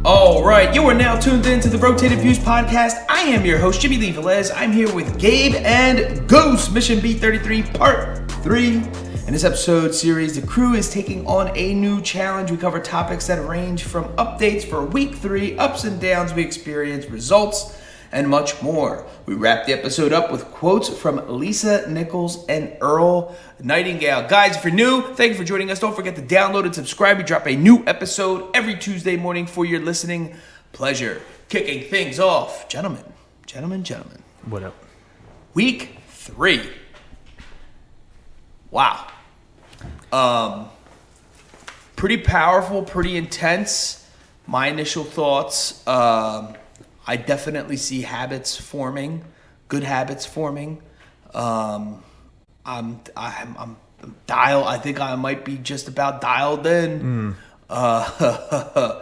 All right, you are now tuned in to the Rotated Views podcast. I am your host, Jimmylee Velez. I'm here with Gabe and Goose, Mission B33, Part 3. In this episode series, the crew is taking on a new challenge. We cover topics that range from updates for Week 3, ups and downs we experienced, results, and much more. We wrap the episode up with quotes from Lisa Nichols and Earl Nightingale. Guys, if you're new, thank you for joining us. Don't forget to download and subscribe. We drop a new episode every Tuesday morning for your listening pleasure. Kicking things off, gentlemen. What up? Week 3. Wow. Pretty powerful, pretty intense. My initial thoughts, I definitely see habits forming, good habits forming. I'm dialed. I think I might be just about dialed in. To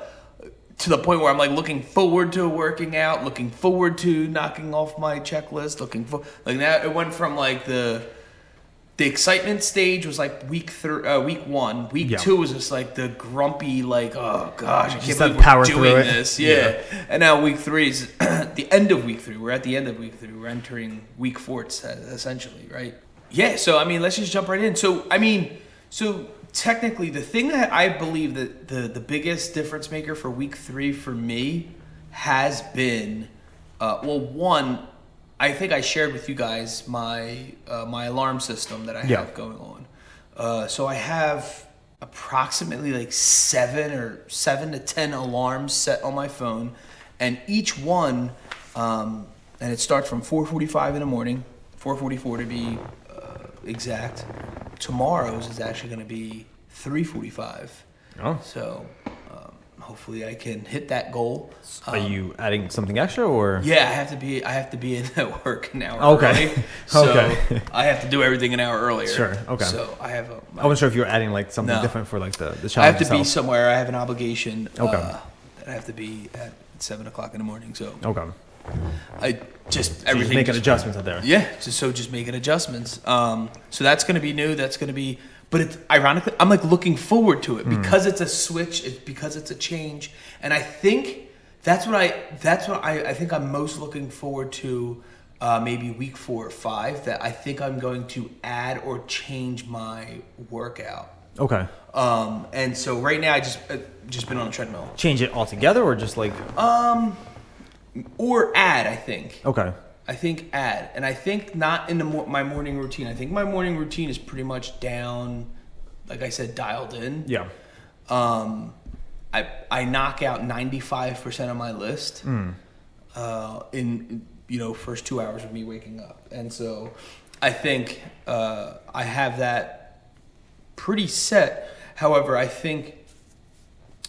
the point where I'm like looking forward to working out, looking forward to knocking off my checklist, like now it went from like the excitement stage was like week 1. Week 2 was just like the grumpy, like, oh gosh, I can't believe we're doing this. Yeah. And now week 3 is the end of week 3. We're at the end of week 3. We're entering week 4 essentially, right? Yeah. So I mean, let's just jump right in. So technically, the thing that I believe that the biggest difference maker for week 3 for me has been, one. I think I shared with you guys my alarm system that I have going on. So I have approximately like 7 to 10 alarms set on my phone, and each one, and it starts from 4:45 in the morning, 4:44 to be exact. Tomorrow's is actually going to be 3:45. Oh. So hopefully I can hit that goal. Are you adding something extra or? Yeah, I have to be in at work an hour early. So I have to do everything an hour earlier. Sure. Okay. So I have I wasn't sure if you were adding like something different for like the challenge. I have to itself. be somewhere. I have an obligation. Okay. That I have to be at 7:00 in the morning. So. Okay. I just everything. Just making adjustments out there. Yeah. Just making adjustments. So that's going to be new. That's going to be. But it's ironically, I'm like looking forward to it because it's a switch. It's because it's a change, and I think that's what I think I'm most looking forward to. Maybe week 4 or 5. That I think I'm going to add or change my workout. Okay. And so right now I just been on a treadmill. Change it altogether, or just like. Or add, I think. Okay. I think add, and I think not in my morning routine. I think my morning routine is pretty much down, like I said, dialed in. Yeah. I knock out 95% of my list in first 2 hours of me waking up, and so I think I have that pretty set. However, I think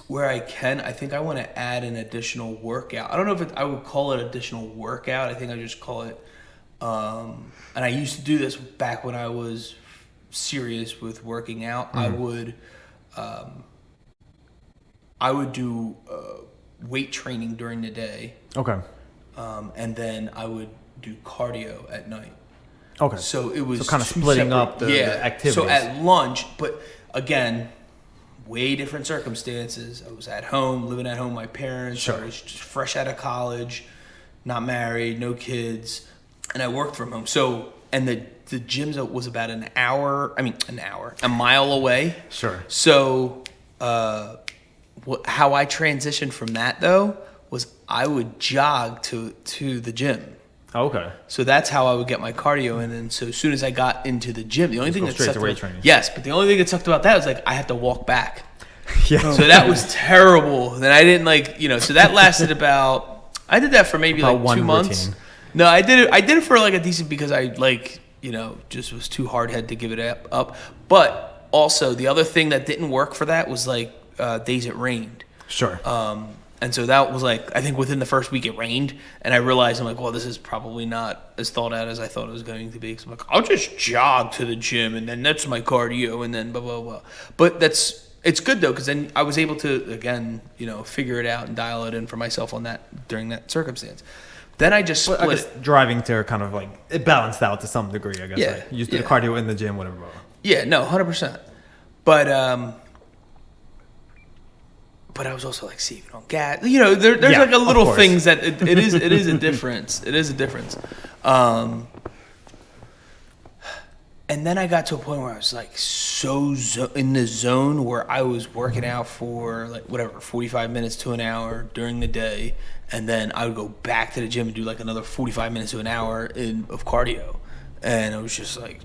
where I think I want to add an additional workout. I don't know if I would call it additional workout. I think I just call it, and I used to do this back when I was serious with working out. I would do weight training during the day. Okay. And then I would do cardio at night. Okay. So it was kind of splitting up the activities. So at lunch, but again, way different circumstances. I was at home, living at home with my parents. Sure. I was just fresh out of college, not married, no kids, and I worked from home. So, and the gym was about a mile away. Sure. So, how I transitioned from that though was I would jog to the gym. Okay. So that's how I would get my cardio in, and so as soon as I got into the gym, the only thing that straight sucked to weight training. Yes, but the only thing that sucked about that was like I had to walk back. Yeah. So that was terrible. Then I didn't so that lasted about. I did that for maybe about like 2 months. Routine. No, I did it for like a decent because I just was too hard head to give it up. But also the other thing that didn't work for that was like days it rained. Sure. And so that was like, I think within the first week it rained, and I realized I'm like, well, this is probably not as thought out as I thought it was going to be. So I'm like, I'll just jog to the gym, and then that's my cardio, and then blah, blah, blah. But it's good though, because then I was able to, again, figure it out and dial it in for myself on that during that circumstance. Then I just split I guess driving to kind of like it balanced out to some degree. I guess. Yeah, Like, you used to do the cardio in the gym, whatever. Yeah, no, 100%. But I was also like saving on gas. You know, there's like a little things that it is a difference. It is a difference. And then I got to a point where I was like so in the zone where I was working out for like 45 minutes to an hour during the day, and then I would go back to the gym and do like another 45 minutes to an hour of cardio, and it was just like.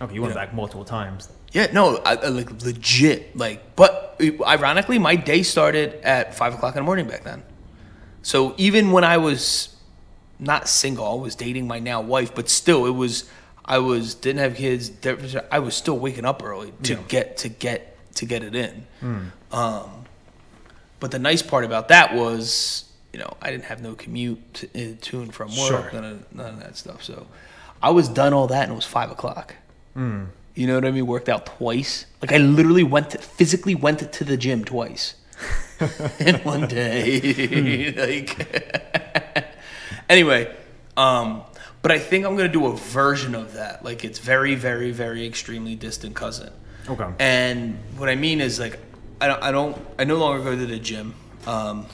Okay, you went back multiple times. Yeah, no, I like legit. Like, but ironically, my day started at 5 o'clock in the morning back then. So even when I was not single, I was dating my now wife, but still, didn't have kids. I was still waking up early to get it in. But the nice part about that was, I didn't have no commute to and from work, none of that stuff. So I was done all that, and it was 5 o'clock. You know what I mean? Worked out twice. Like I literally physically went to the gym twice in one day. Like anyway, but I think I'm gonna do a version of that. Like it's very, very, very extremely distant cousin. Okay. And what I mean is like I no longer go to the gym. I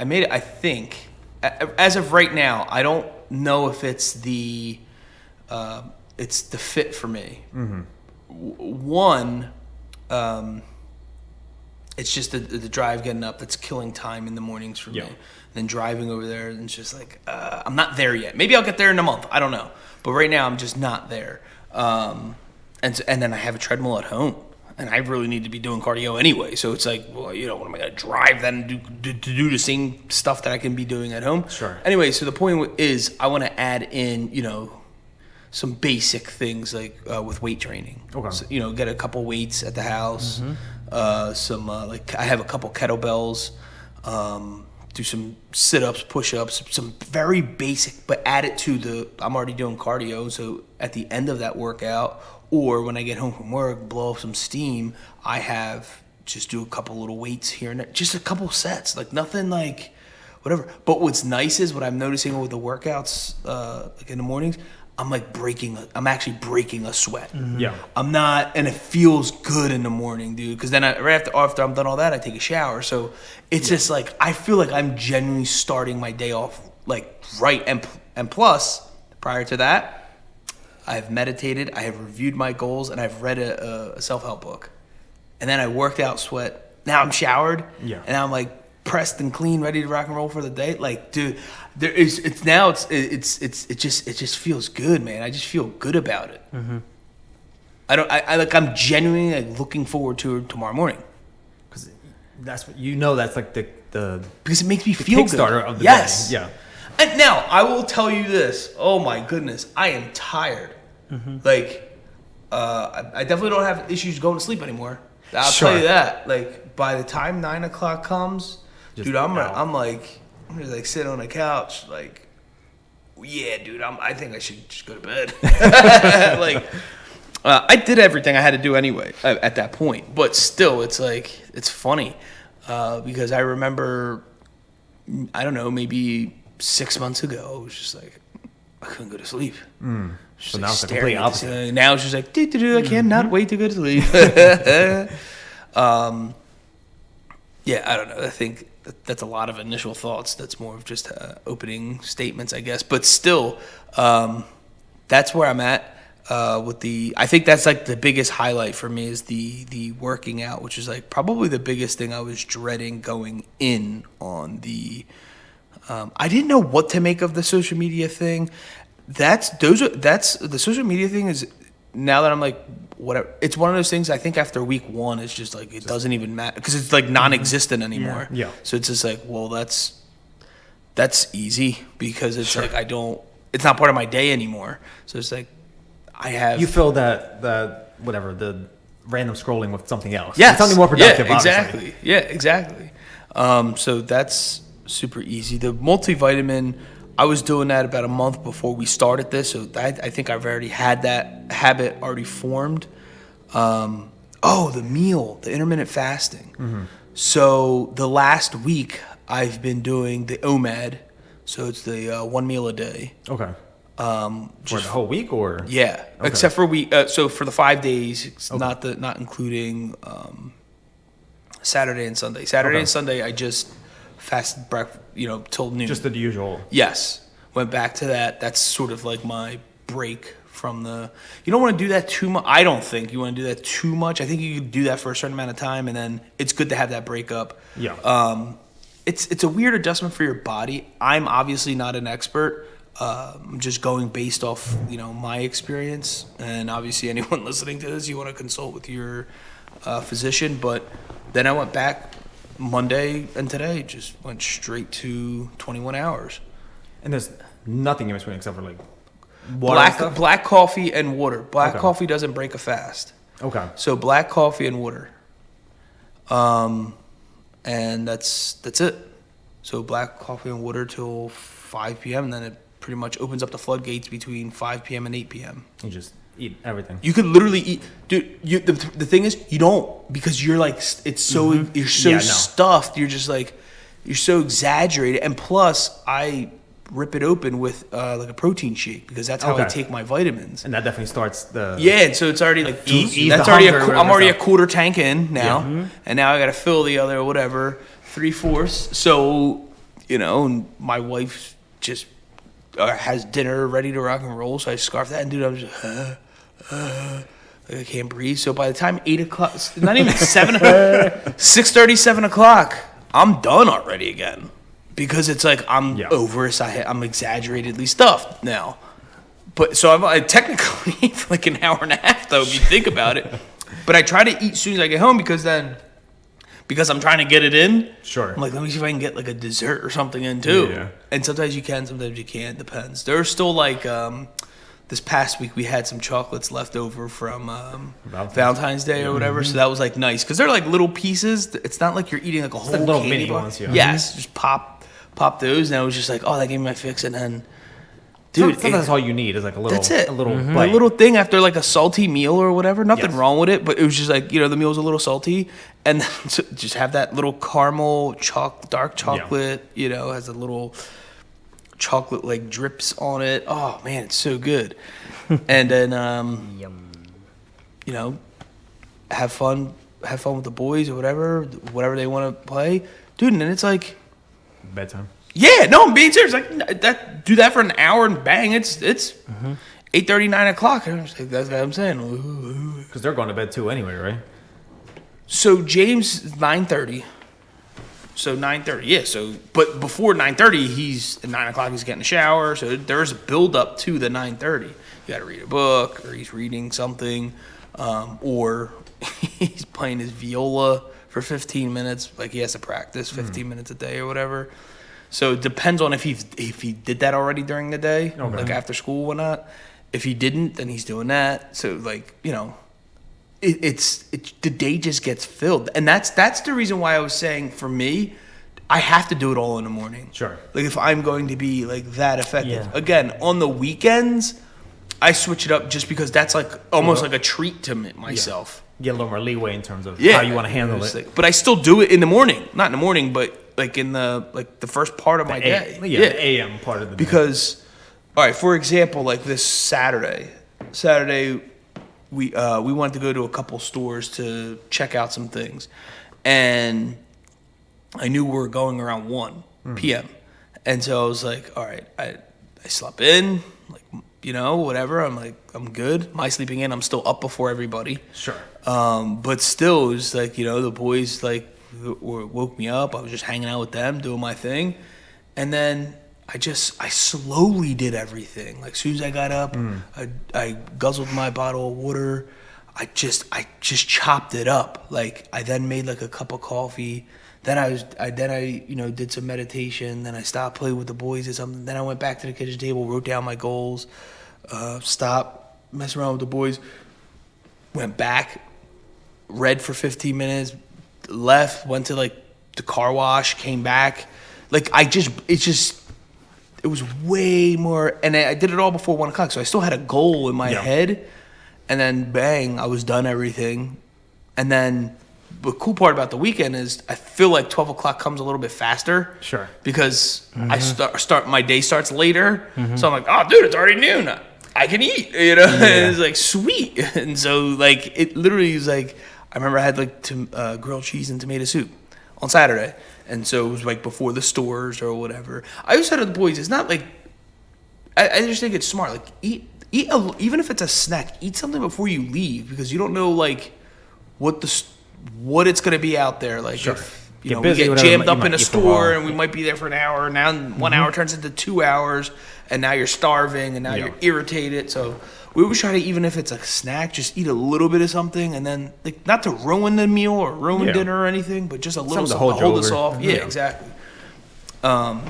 made it. I think as of right now, I don't know if it's the fit for me. One, it's just the drive getting up that's killing time in the mornings for me. Then driving over there, and it's just like I'm not there yet. Maybe I'll get there in a month. I don't know. But right now, I'm just not there. And then I have a treadmill at home, and I really need to be doing cardio anyway. So it's like, well, what am I going to drive then to do the same stuff that I can be doing at home? Sure. Anyway, so the point is I want to add in, some basic things like with weight training. Okay. So, get a couple weights at the house. Some I have a couple kettlebells. Do some sit-ups, push-ups, some very basic, but add it to I'm already doing cardio. So at the end of that workout, or when I get home from work, blow off some steam, I just do a couple little weights here and there, just a couple sets, like nothing like whatever. But what's nice is what I'm noticing with the workouts, like in the mornings, I'm actually breaking a sweat. Yeah. I'm not, and it feels good in the morning, dude. Because then right after I'm done all that, I take a shower. So it's just like, I feel like I'm genuinely starting my day off like right. And plus, prior to that, I've meditated, I have reviewed my goals, and I've read a self-help book. And then I worked out, sweat. Now I'm showered. Yeah. And I'm like pressed and clean, ready to rock and roll for the day. Like, dude, it just feels good, man. I just feel good about it. I'm genuinely like looking forward to it tomorrow morning. Because that's like the because it makes me feel good. Kickstarter of the day. Yeah. And now I will tell you this. Oh my goodness, I am tired. Like, I definitely don't have issues going to sleep anymore. I'll tell you that. Like, by the time 9 o'clock comes, dude, I'm just like sitting on the couch, like, yeah, dude, I think I should just go to bed. Like, I did everything I had to do anyway at that point, but still, it's like, it's funny because I remember, I don't know, maybe 6 months ago, it was just like, I couldn't go to sleep. So now it's the complete opposite. Now it's just like, I cannot wait to go to sleep. Yeah, I don't know. I think that's a lot of initial thoughts. That's more of just opening statements, I guess. But still, that's where I'm at I think that's like the biggest highlight for me is the working out, which is like probably the biggest thing I was dreading going in on the. I didn't know what to make of the social media thing. That's the social media thing is now that I'm like whatever. It's one of those things I think after week 1 it's just like it doesn't even matter because it's like non-existent anymore. Yeah. So it's just like, well, that's easy because it's like it's not part of my day anymore. So it's like you fill that whatever the random scrolling with something else. Yeah, something more productive. Yeah, exactly. Obviously. Yeah, exactly. So that's super easy. The multivitamin, I was doing that about a month before we started this, so I think I've already had that habit already formed. The meal, the intermittent fasting. So the last week I've been doing the OMAD, So it's the 1 meal a day. Okay. For the whole week, or yeah, okay. Except for so for the 5 days, it's not including Saturday and Sunday. Saturday and Sunday, I just fasted breakfast, till noon. Just the usual. Yes, went back to that. That's sort of like my break from the. You don't want to do that too much. I don't think you want to do that too much. I think you could do that for a certain amount of time, and then it's good to have that break up. Yeah. It's a weird adjustment for your body. I'm obviously not an expert. I'm just going based off, my experience. And obviously anyone listening to this, you want to consult with your physician. But then I went back Monday and today, just went straight to 21 hours. And there's nothing in between except for like water black coffee and water. Black coffee doesn't break a fast. Okay. So black coffee and water. And that's it. So black coffee and water till 5 p.m. and then it pretty much opens up the floodgates between 5 p.m. and 8 p.m. You just eat everything. You could literally eat, dude. The thing is, you don't, because you're like, it's so you're so stuffed. You're just like, you're so exaggerated. And plus, I rip it open with like a protein shake because that's how I take my vitamins. And that definitely starts the and so it's already like that's already I'm already a quarter tank in now, and now I got to fill the other 3/4. So and my wife just has dinner ready to rock and roll, so I scarf that, and dude, I'm just like I can't breathe. So by the time 8 o'clock, not even 6:30, 7 o'clock, I'm done already again. Because it's like I'm I'm exaggeratedly stuffed now. But so I technically eat for like an hour and a half though, if you think about it. But I try to eat as soon as I get home because I'm trying to get it in. Sure. I'm like, let me see if I can get like a dessert or something in too. Yeah. And sometimes you can, sometimes you can't. Depends. There's still like this past week we had some chocolates left over from Valentine's Day or whatever, so that was like nice because they're like little pieces. It's not like you're eating like a whole little candy mini bar. ones. Yeah. Yes, just pop those, and I was just like, oh, that gave me my fix, and then, dude, sometimes that's all you need is like a little. That's it. A little, a little thing after like a salty meal or whatever. Nothing wrong with it, but it was just like the meal was a little salty, and then just have that little caramel dark chocolate. Has a little chocolate like drips on it. Oh man, it's so good. And then have fun with the boys or whatever they want to play, dude. And then it's like bedtime. Yeah, no, I'm being serious. Like do that for an hour and bang, it's 8:30, 9 o'clock. That's what I'm saying. Because they're going to bed too anyway, right? So James is 9:30. So 9:30, yeah. So, but before 9:30, he's at 9 o'clock. He's getting a shower. So there's a build up to the 9:30. You got to read a book, or he's reading something, or he's playing his viola for 15 minutes. Like he has to practice 15 minutes a day or whatever. So it depends on if he did that already during the day, like after school or whatnot. If he didn't, then he's doing that. So like it's the day just gets filled, and that's the reason why I was saying for me, I have to do it all in the morning. Sure. Like if I'm going to be like that effective. Yeah. Again, on the weekends, I switch it up just because that's like almost like a treat to myself. Get a little more leeway in terms of how you want to handle it. Like, but I still do it in the morning. Not in the morning, but like in the first part of my day. Yeah, the AM part of the day. Because, all right, for example, like this Saturday, we wanted to go to a couple stores to check out some things, and I knew we were going around 1 p.m. And so I was like, all right, I slept in, like whatever. I'm like, I'm good. My sleeping in, I'm still up before everybody. Sure. But still, it was like the boys like woke me up. I was just hanging out with them, doing my thing, and then I slowly did everything. Like as soon as I got up, I guzzled my bottle of water. I just chopped it up. Like I then made like a cup of coffee. Then I did some meditation. Then I stopped, playing with the boys, did something. Then I went back to the kitchen table, wrote down my goals, stopped messing around with the boys, went back, read for 15 minutes, left, went to like the car wash, came back. Like it was way more, and I did it all before 1 o'clock. So I still had a goal in my head, and then bang, I was done everything. And then the cool part about the weekend is I feel like 12 o'clock comes a little bit faster. Sure. Because I start my day starts later. So I'm like, oh, dude, it's already noon. I can eat, you know? And it's like, sweet. And so, like, it literally is like, I remember I had, like, grilled cheese and tomato soup on Saturday. And so it was, like, before the stores or whatever. I always said to the boys, it's not like, I just think it's smart. Like, even if it's a snack, eat something before you leave because you don't know, like, what it's going to be out there. Like, sure. if, Get we busy, get jammed up in a eat for store while. and we might be there for an hour. Now 1 hour turns into 2 hours, and now you're starving, and now you're irritated. So we always try to, even if it's a snack, just eat a little bit of something, and then like not to ruin the meal or ruin dinner or anything, but just a little something to hold us off. Yeah, exactly. No,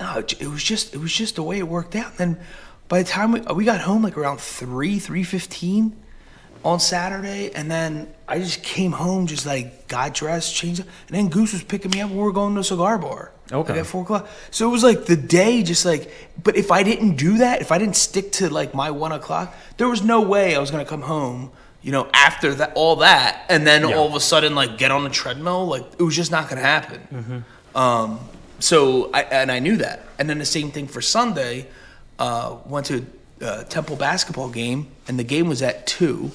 it was just the way it worked out. And then by the time we got home, like around 3:15 on Saturday, and then I just came home, just like got dressed, changed, and then Goose was picking me up and we were going to a cigar bar. Okay. Like at 4 o'clock. So it was like the day just like, but if I didn't do that, if I didn't stick to like my 1 o'clock, there was no way I was going to come home, after that, all that, and then all of a sudden like get on the treadmill. Like it was just not going to happen. So I knew that. And then the same thing for Sunday, went to a Temple basketball game, and the game was at 2.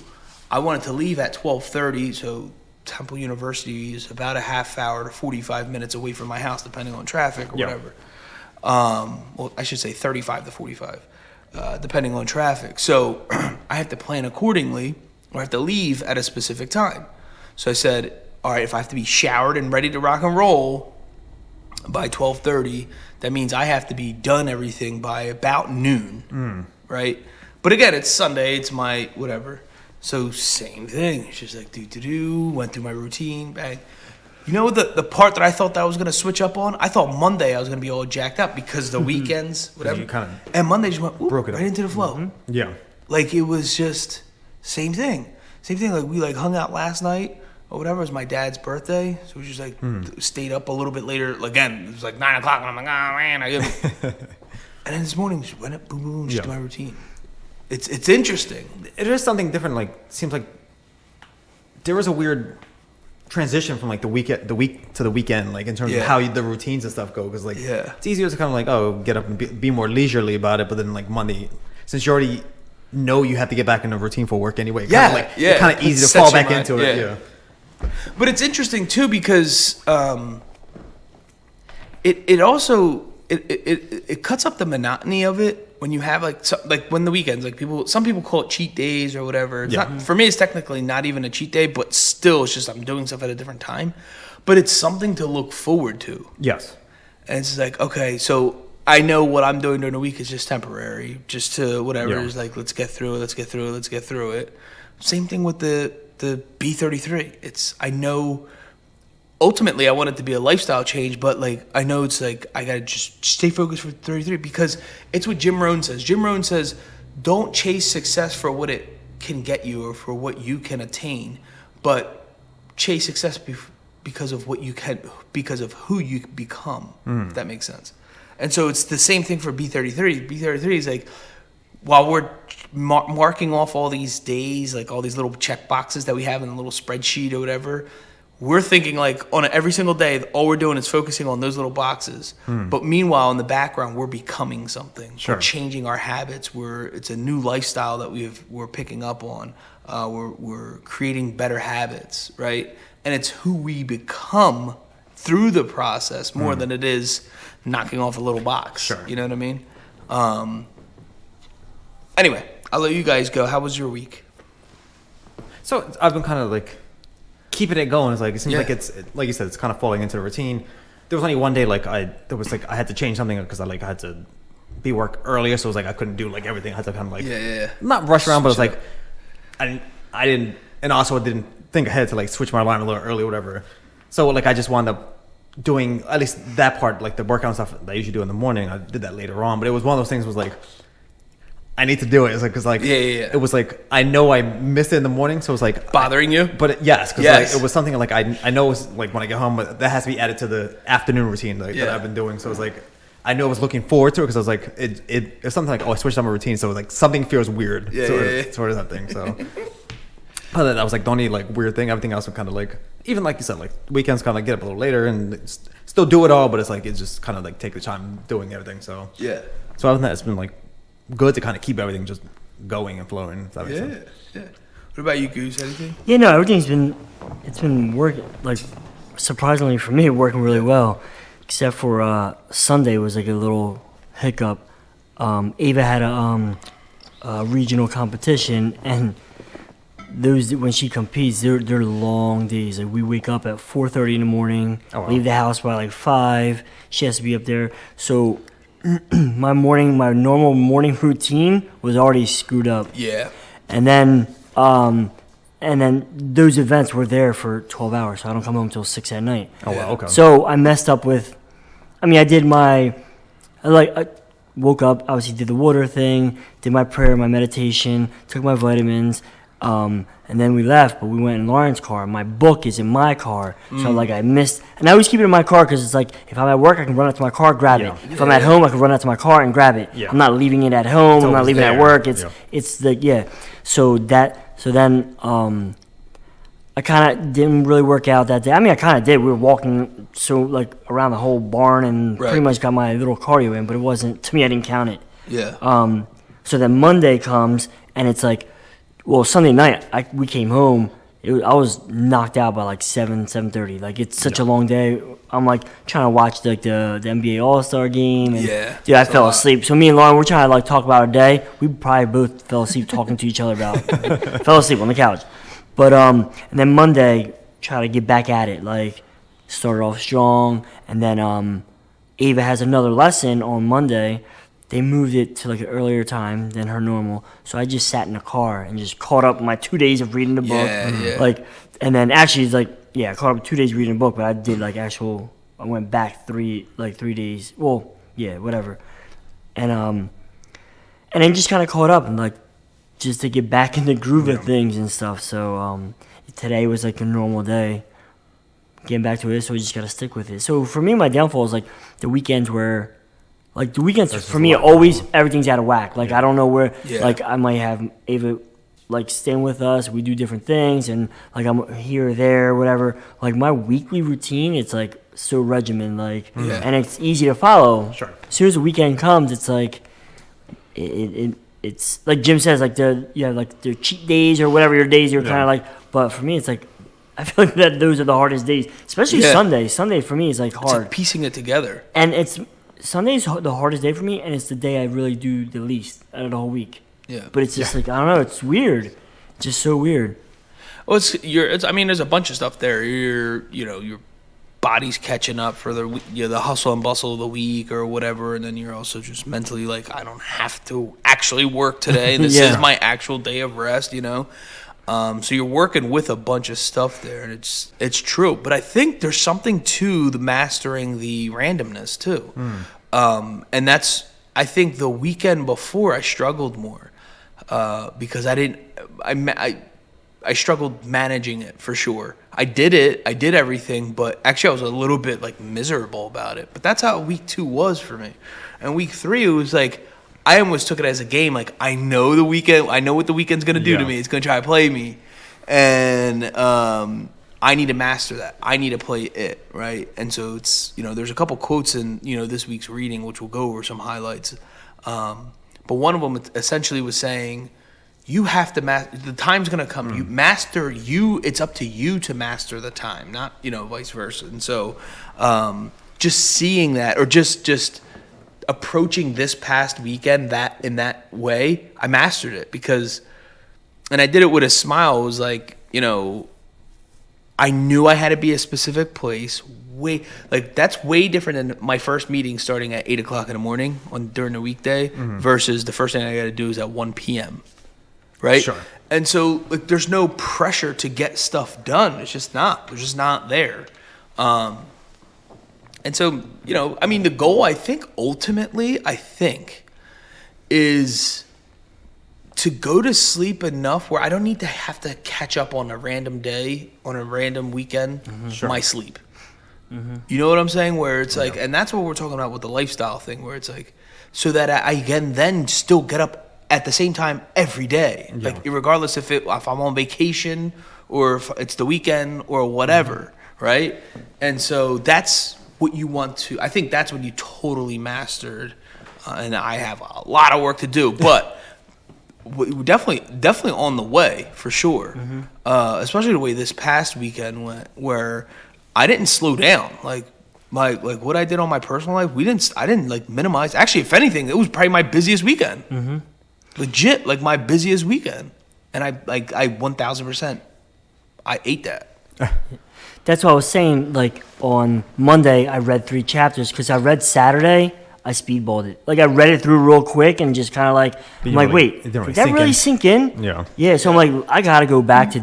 I wanted to leave at 12:30, so Temple University is about a half hour to 45 minutes away from my house, depending on traffic or whatever. Well, I should say 35 to 45, depending on traffic. So I have to plan accordingly, or I have to leave at a specific time. So I said, all right, if I have to be showered and ready to rock and roll by 12:30, that means I have to be done everything by about noon, right? But again, it's Sunday, it's my whatever. So same thing. It's just like went through my routine, bang. The part that I thought that I was gonna switch up on, I thought Monday I was gonna be all jacked up because the weekends, whatever. And Monday just went broke it right into the flow. Yeah. Like it was just same thing. Like we like hung out last night or whatever. It was my dad's birthday, so we just like stayed up a little bit later. Again, it was like 9 o'clock, and I'm like, oh man, and then this morning just went up, boom, boom, just to my routine. It's interesting. It is something different. Like seems like there was a weird transition from like the week to the weekend, like in terms of how the routines and stuff go. Because it's easier to kind of like get up and be more leisurely about it. But then like Monday, since you already know you have to get back in the routine for work anyway, it's kind of easy to fall back into it. Yeah. But it's interesting too because it also it cuts up the monotony of it. When you have like when the weekends, like some people call it cheat days or whatever. It's not, for me, it's technically not even a cheat day, but still, it's just I'm doing stuff at a different time. But it's something to look forward to. Yes. And it's like, okay, so I know what I'm doing during the week is just temporary, just to whatever. It's like, let's get through it. Same thing with the B33. I know. Ultimately, I want it to be a lifestyle change, but like I know it's like I gotta just stay focused for 33 because it's what Jim Rohn says. Jim Rohn says, "Don't chase success for what it can get you or for what you can attain, but chase success because of who you become." If that makes sense. And so it's the same thing for B33. B33 is like while we're marking off all these days, like all these little check boxes that we have in a little spreadsheet or whatever. We're thinking like on every single day, all we're doing is focusing on those little boxes. But meanwhile, in the background, we're becoming something. Sure. We're changing our habits. It's a new lifestyle that we're picking up on. We're creating better habits, right? And it's who we become through the process more than it is knocking off a little box. Sure. You know what I mean? Anyway, I'll let you guys go. How was your week? So I've been kind of like keeping it going. It's like it seems like it's like you said, it's kind of falling into the routine. There was only one day like I had to change something because I had to be work earlier, so it was like I couldn't do like everything. I had to kind of like not rush around, but it's like I didn't, and also I didn't think ahead to like switch my alarm a little early or whatever. So like I just wound up doing at least that part, like the workout stuff that I usually do in the morning. I did that later on, but it was one of those things was like I need to do it. It's like because like it was like I know I missed it in the morning, so it was like bothering you. But yes, because like it was something like I know it's like when I get home, but that has to be added to the afternoon routine that I've been doing. So it's like I know I was looking forward to it because I was like it's something like I switched on my routine, so it was like something feels weird, sort of that thing. So But that was like the only like weird thing. Everything else was kind of like, even like you said, like weekends kind of like get up a little later and still do it all, but it's like it's just kind of like take the time doing everything. So Yeah. So other than that, it's been like good to kind of keep everything just going and flowing. If that makes sense. Yeah. What about you, Goose? Anything? Yeah, no, it's been working, like, surprisingly for me, working really well, except for Sunday was like a little hiccup. Ava had a regional competition, and those, when she competes, they're long days. Like, we wake up at 4:30 in the morning, leave the house by like 5. She has to be up there. So my normal morning routine was already screwed up. Yeah. And then those events were there for 12 hours, so I don't come home until 6 at night. Oh, wow, okay. So I messed up with, I woke up, obviously did the water thing, did my prayer, my meditation, took my vitamins, and then we left, but we went in Lauren's car. My book is in my car, so like I missed, and I always keep it in my car because it's like, if I'm at work, I can run out to my car, grab it. If I'm at home, I can run out to my car and grab it. I'm not leaving it at home, I'm not leaving it at work, it's the, So then I kind of didn't really work out that day. I mean, I kind of did. We were walking around the whole barn and pretty much got my little cardio in, but it wasn't, to me, I didn't count it. Yeah. So then Monday comes, and it's like, well, Sunday night, we came home. I was knocked out by like 7:30. Like, it's such a long day. I'm like trying to watch like the NBA All-Star game. And, dude, I fell asleep. So me and Lauren, we're trying to like talk about our day. We probably both fell asleep talking to each other fell asleep on the couch. But and then Monday, try to get back at it. Like, started off strong, and then Ava has another lesson on Monday. They moved it to like an earlier time than her normal, so I just sat in the car and just caught up my 2 days of reading the book. Like, and then actually it's like, I caught up 2 days reading the book, but I did like I went back 3 days. Well, whatever, and then just kind of caught up and like just to get back in the groove of things and stuff. So today was like a normal day, getting back to it. So we just gotta stick with it. So for me, my downfall is like the weekends where. Like, the weekends, for me, always, everything's out of whack. Like, I don't know where, like, I might have Ava, like, staying with us. We do different things, and, like, I'm here or there, whatever. Like, my weekly routine, it's, like, so regimented, like, and it's easy to follow. Sure. As soon as the weekend comes, it's, like, it's, like Jim says, like, you have, like, the cheat days or whatever your days you're kind of like, but for me, it's, like, I feel like that those are the hardest days, especially Sunday. Sunday, for me, is, like, hard. It's like piecing it together. And Sunday's the hardest day for me, and it's the day I really do the least out of the whole week. Yeah. But it's just like, I don't know, it's weird. It's just so weird. Well, I mean, there's a bunch of stuff there. Your body's catching up for the hustle and bustle of the week or whatever, and then you're also just mentally like, I don't have to actually work today. This is my actual day of rest, So you're working with a bunch of stuff there, and it's true. But I think there's something to the mastering the randomness too, and that's, I think the weekend before I struggled more because I struggled managing it for sure. I did everything, but actually I was a little bit like miserable about it. But that's how week 2 was for me, and week 3 it was like. I almost took it as a game. Like, I know what the weekend's going to do to me. It's going to try to play me. And I need to master that. I need to play it, right? And so it's, there's a couple quotes in, this week's reading, which we'll go over some highlights. But one of them essentially was saying, you have to master, the time's going to come. You master it's up to you to master the time, not, vice versa. And so just seeing that, or just approaching this past weekend in that way, I mastered it and I did it with a smile. It was like, I knew I had to be a specific place. That's way different than my first meeting starting at 8:00 in the morning during the weekday versus the first thing I got to do is at 1 p.m. Right? Sure. And so there's no pressure to get stuff done. It's just not. They're just not there. And so, the goal, I think, ultimately, is to go to sleep enough where I don't need to have to catch up on a random day, on a random weekend, my sleep. You know what I'm saying? Where it's like, and that's what we're talking about with the lifestyle thing, where it's like, so that I can then still get up at the same time every day. Yeah. Like regardless if I'm on vacation or if it's the weekend or whatever, right? And so that's what you want to. I think that's when you totally mastered. And I have a lot of work to do, but we're definitely on the way for sure. Especially the way this past weekend went, where I didn't slow down. Like what I did on my personal life, I didn't like minimize. Actually, if anything, it was probably my busiest weekend. Legit, like my busiest weekend, and I 1000%. I ate that. That's what I was saying. Like on Monday, I read 3 chapters because I read Saturday. I speedballed it. Like I read it through real quick and just kind of like, I'm like, wait, did that really sink in? Yeah. Yeah. So I'm like, I gotta go back to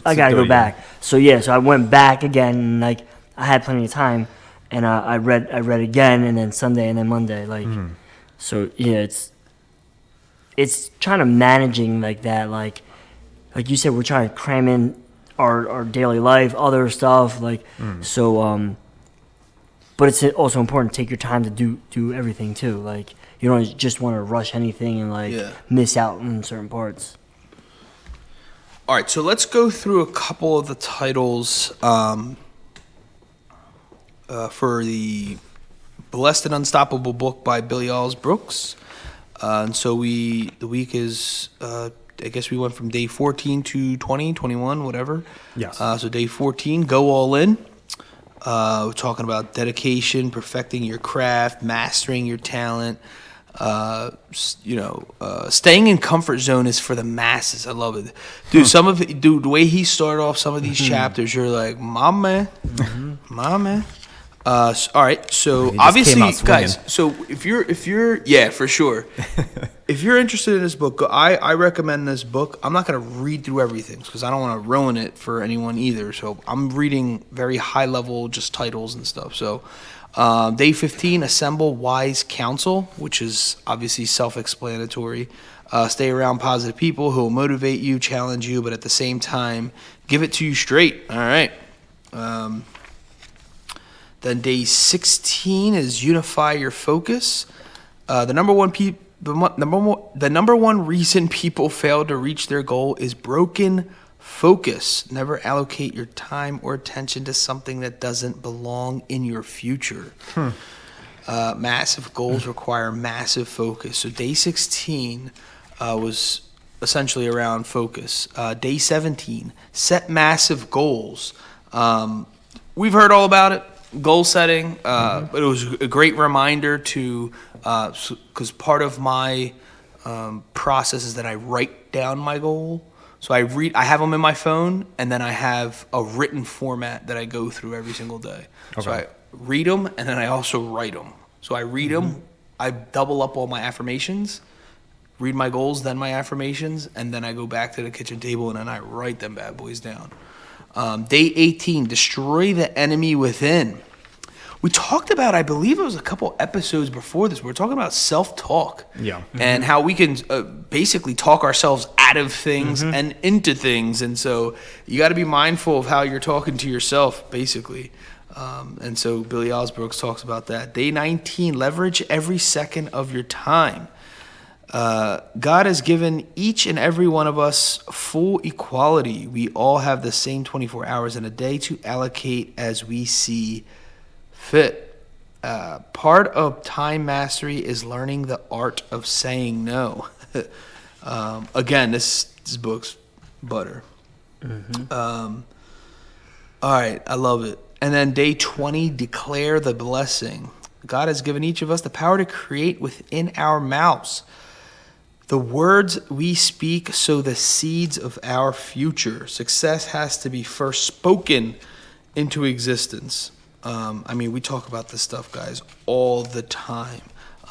I gotta go back. So yeah, so I went back again. And like I had plenty of time, and I read again, and then Sunday, and then Monday. Like, so yeah, it's trying to managing like that. Like you said, we're trying to cram in our daily life, other stuff. Like so. But it's also important to take your time to do everything too. Like you don't just want to rush anything and miss out on certain parts. All right, so let's go through a couple of the titles for the Blessed and Unstoppable book by Billy Alls Brooks. And so the week is, I guess we went from day 14 to 20, 21, whatever. Yes. So day 14, Go All In. We're talking about dedication, perfecting your craft, mastering your talent. Staying in comfort zone is for the masses. I love it, dude. The way he started off some of these chapters, you're like, my man. All right, so obviously, guys. So if you're, yeah, for sure. If you're interested in this book, I recommend this book. I'm not going to read through everything because I don't want to ruin it for anyone either. So I'm reading very high level, just titles and stuff. So day 15, assemble wise counsel, which is obviously self-explanatory. Stay around positive people who will motivate you, challenge you, but at the same time, give it to you straight. All right. Then day 16 is unify your focus. The number one reason people fail to reach their goal is broken focus. Never allocate your time or attention to something that doesn't belong in your future. Massive goals require massive focus. So day 16 was essentially around focus. Day 17, set massive goals. We've heard all about it. Goal setting, but it was a great reminder to, because part of my process is that I write down my goal. So I have them in my phone, and then I have a written format that I go through every single day. Okay. So I read them, and then I also write them. So I read them, I double up all my affirmations, read my goals, then my affirmations, and then I go back to the kitchen table, and then I write them bad boys down. Day 18, destroy the enemy within. We talked about, I believe it was a couple episodes before this, we were talking about self-talk. Yeah. And how we can basically talk ourselves out of things and into things. And so you got to be mindful of how you're talking to yourself, basically. And so Billy Alls Brooks talks about that. Day 19, leverage every second of your time. God has given each and every one of us full equality. We all have the same 24 hours in a day to allocate as we see fit. Part of time mastery is learning the art of saying no. Again, this book's butter. All right, I love it. And then day 20, declare the blessing. God has given each of us the power to create within our mouths. The words we speak sow the seeds of our future. Success has to be first spoken into existence. We talk about this stuff, guys, all the time.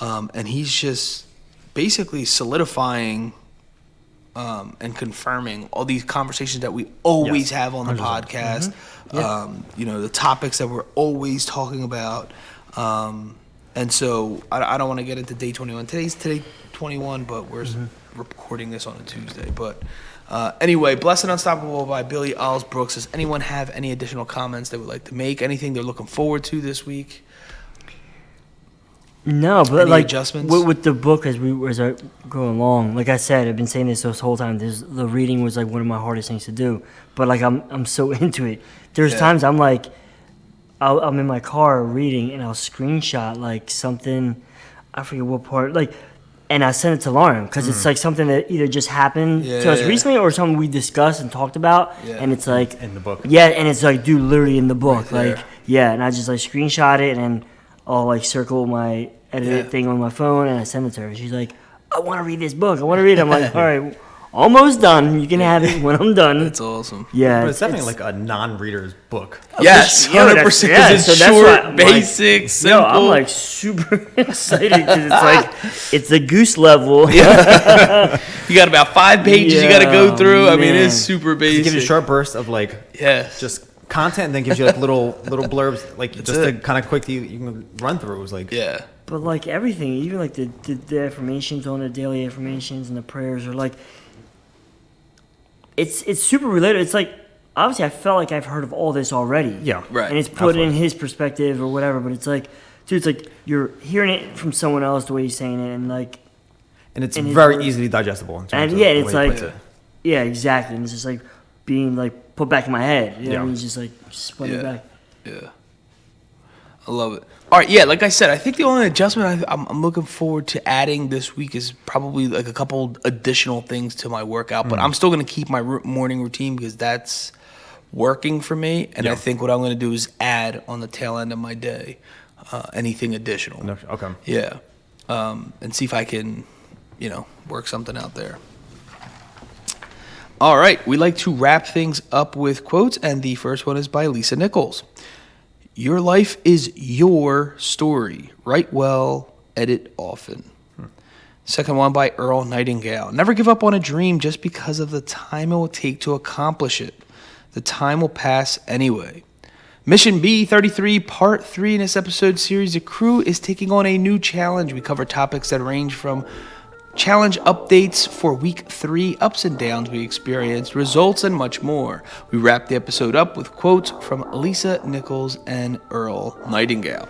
And he's just basically solidifying and confirming all these conversations that we always have on the podcast. The topics that we're always talking about. And so I don't want to get into day 21. Today's 21, but we're recording this on a Tuesday. But anyway, Blessed and Unstoppable by Billy Alls Brooks. Does anyone have any additional comments they would like to make? Anything they're looking forward to this week? No, but Any like adjustments? with the book as I go along, like I said, I've been saying this whole time. The reading was like one of my hardest things to do, but like I'm so into it. There's times I'm like, I'm in my car reading and I'll screenshot like something, I forget what part, like, and I send it to Lauren because it's like something that either just happened to us recently or something we discussed and talked about, and it's like in the book. Yeah, and it's like, dude, literally in the book, Right like and I just like screenshot it and I'll like circle my edit thing on my phone and I send it to her. She's like, I want to read this book. I want to read it. I'm like, all right, almost done. You can have it when I'm done. That's awesome. Yeah, But it's definitely like a non-reader's book. Yes, 100%. Because it's short, basic, simple. I'm like super excited because it's like it's the goose level. You got about 5 pages you got to go through. I mean, it's super It basic. gives you a short burst of like Yes. just content, and then gives you like little blurbs, like just to kind of quick you can run through. It was like But like everything, even like the affirmations on the daily affirmations and the prayers are like, it's super related. It's like, obviously I felt like I've heard of all this already. Yeah. Right. And it's put in his perspective or whatever, but it's like, dude, it's like you're hearing it from someone else the way he's saying it, and like, and it's and his very words- easily digestible. In terms and of yeah, the it's way he like, puts it. yeah, exactly. And it's just like being like put back in my head. You know what I Yeah. mean? It's just like spun it back. Yeah. I love it. All right, yeah, like I said, I think the only adjustment I'm looking forward to adding this week is probably like a couple additional things to my workout, but I'm still going to keep my morning routine because that's working for me, and I think what I'm going to do is add on the tail end of my day anything additional. Okay. Yeah. And see if I can, work something out there. All right, we like to wrap things up with quotes, and the first one is by Lisa Nichols. Your life is your story. Write well, edit often. Second one by Earl Nightingale. Never give up on a dream just because of the time it will take to accomplish it. The time will pass anyway. Mission B33 Part 3 in this episode series, the crew is taking on a new challenge. We cover topics that range from challenge updates for week 3, ups and downs we experienced, results, and much more. We wrap the episode up with quotes from Lisa Nichols and Earl Nightingale.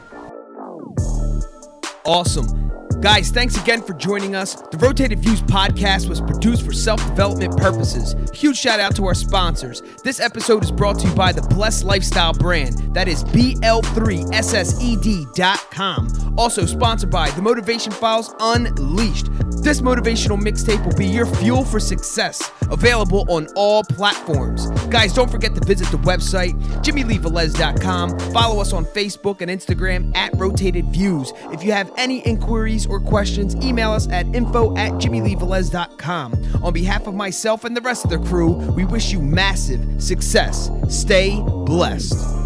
Awesome. Guys, thanks again for joining us. The Rotated Views podcast was produced for self-development purposes. Huge shout out to our sponsors. This episode is brought to you by the Blessed Lifestyle brand. That is BL3SSED.com. Also sponsored by The Motivation Files Unleashed. This motivational mixtape will be your fuel for success. Available on all platforms. Guys, don't forget to visit the website, JimmyleeVelez.com. Follow us on Facebook and Instagram at Rotated Views. If you have any inquiries or questions, email us at info@JimmyleeVelez.com. On behalf of myself and the rest of the crew, we wish you massive success. Stay blessed.